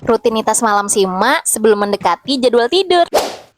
Rutinitas malam simak sebelum mendekati jadwal tidur.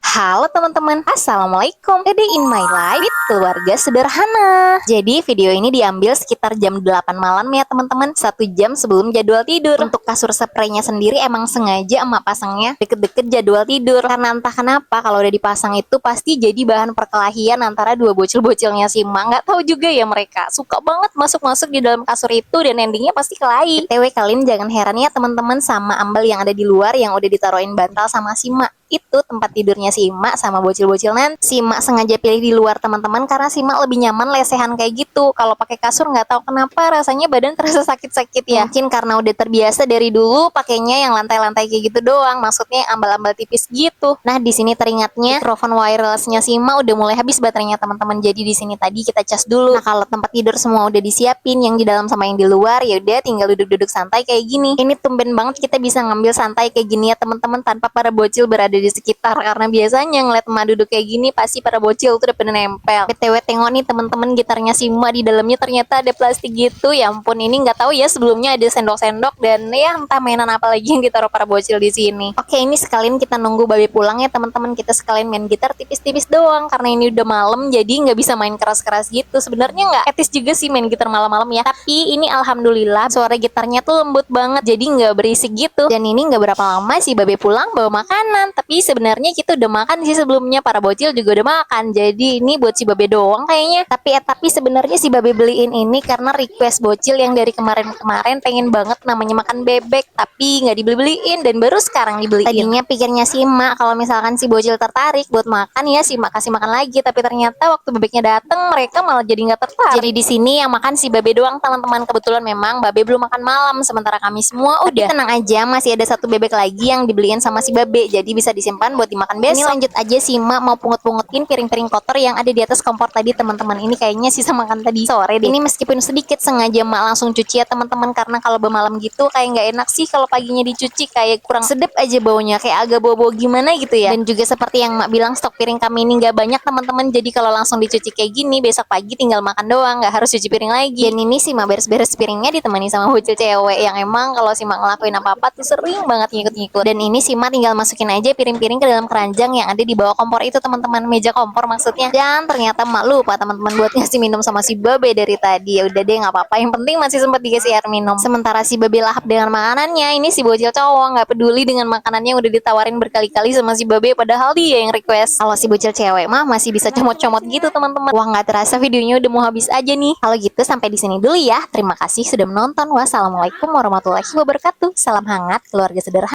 Halo teman-teman, Assalamualaikum. A Day in my life with keluarga sederhana. Jadi video ini diambil sekitar jam 8 malam ya teman-teman, 1 jam sebelum jadwal tidur. Untuk kasur spraynya sendiri emang sengaja emak pasangnya deket-deket jadwal tidur, karena entah kenapa kalau udah dipasang itu pasti jadi bahan perkelahian antara dua bocil-bocilnya si emak. Nggak tahu juga ya, mereka suka banget masuk-masuk di dalam kasur itu dan endingnya pasti kelahi. BTW kalian jangan heran ya teman-teman sama ambal yang ada di luar yang udah ditaruhin bantal sama si emak. Itu tempat tidurnya si emak sama bocil-bocil nanti. Si emak sengaja pilih di luar teman-teman karena si emak lebih nyaman lesehan kayak gitu. Kalau pakai kasur nggak tahu kenapa rasanya badan terasa sakit-sakit ya. Mungkin karena udah terbiasa dari dulu pakainya yang lantai-lantai kayak gitu doang. Maksudnya ambal-ambal tipis gitu. Nah di sini teringatnya mikrofon wirelessnya si emak udah mulai habis baterainya teman-teman. Jadi di sini tadi kita cas dulu. Nah kalau tempat tidur semua udah disiapin, yang di dalam sama yang di luar, ya udah tinggal duduk-duduk santai kayak gini. Ini tumben banget kita bisa ngambil santai kayak gini ya teman-teman, tanpa para bocil berada di sekitar, karena biasanya ngeliat emak duduk kayak gini pasti para bocil tuh udah pada nempel. BTW tengok nih teman-teman, gitarnya si emak di dalamnya ternyata ada plastik gitu. Ya ampun, ini nggak tahu ya sebelumnya ada sendok-sendok dan ya entah mainan apa lagi yang ditaruh para bocil di sini. Oke, ini sekalian kita nunggu babe pulang ya teman-teman, kita sekalian main gitar tipis-tipis doang karena ini udah malam jadi nggak bisa main keras-keras gitu. Sebenarnya nggak etis juga sih main gitar malam-malam ya, tapi ini alhamdulillah suara gitarnya tuh lembut banget jadi nggak berisik gitu. Dan ini nggak berapa lama si babe pulang bawa makanan, tapi sebenarnya kita udah makan sih sebelumnya, para bocil juga udah makan. Jadi ini buat si babe doang kayaknya. Tapi sebenarnya si babe beliin ini karena request bocil yang dari kemarin-kemarin pengen banget namanya makan bebek, tapi nggak dibeli-beliin dan baru sekarang dibeliin. Tadinya pikirnya si emak kalau misalkan si bocil tertarik buat makan ya si emak kasih makan lagi, tapi ternyata waktu bebeknya dateng mereka malah jadi nggak tertarik. Jadi di sini yang makan si babe doang teman-teman. Kebetulan memang babe belum makan malam, sementara kami semua udah. Tapi tenang aja, masih ada satu bebek lagi yang dibeliin sama si babe, jadi bisa disimpan buat dimakan besok. Ini lanjut aja si emak mau pungut-pungutin piring-piring kotor yang ada di atas kompor tadi teman-teman. Ini kayaknya sisa makan tadi sore deh. Ini meskipun sedikit sengaja emak langsung cuci ya teman-teman, karena kalau bermalam gitu kayak nggak enak sih kalau paginya dicuci, kayak kurang sedep aja baunya, kayak agak bau-bau gimana gitu ya. Dan juga seperti yang emak bilang, stok piring kami ini nggak banyak teman-teman, jadi kalau langsung dicuci kayak gini besok pagi tinggal makan doang, nggak harus cuci piring lagi. Dan ini sih emak beres-beres piringnya ditemani sama bocil cewek yang emang kalau si emak ngelakuin apa-apa tuh sering banget ngikut-ngikut. Dan ini si emak tinggal masukin aja piring-piring ke dalam keranjang yang ada di bawah kompor itu teman-teman, meja kompor maksudnya. Dan ternyata emak lupa teman-teman buat ngasih minum sama si babe dari tadi. Ya udah deh nggak apa-apa, yang penting masih sempat dikasih air minum. Sementara si babe lahap dengan makanannya, ini si bocil cowok nggak peduli dengan makanannya yang udah ditawarin berkali-kali sama si babe, padahal dia yang request. Kalau si bocil cewek mah masih bisa comot-comot gitu teman-teman. Wah nggak terasa videonya udah mau habis aja nih. Kalau gitu sampai di sini dulu ya. Terima kasih sudah menonton. Wassalamualaikum warahmatullahi wabarakatuh. Salam hangat keluarga sederhana.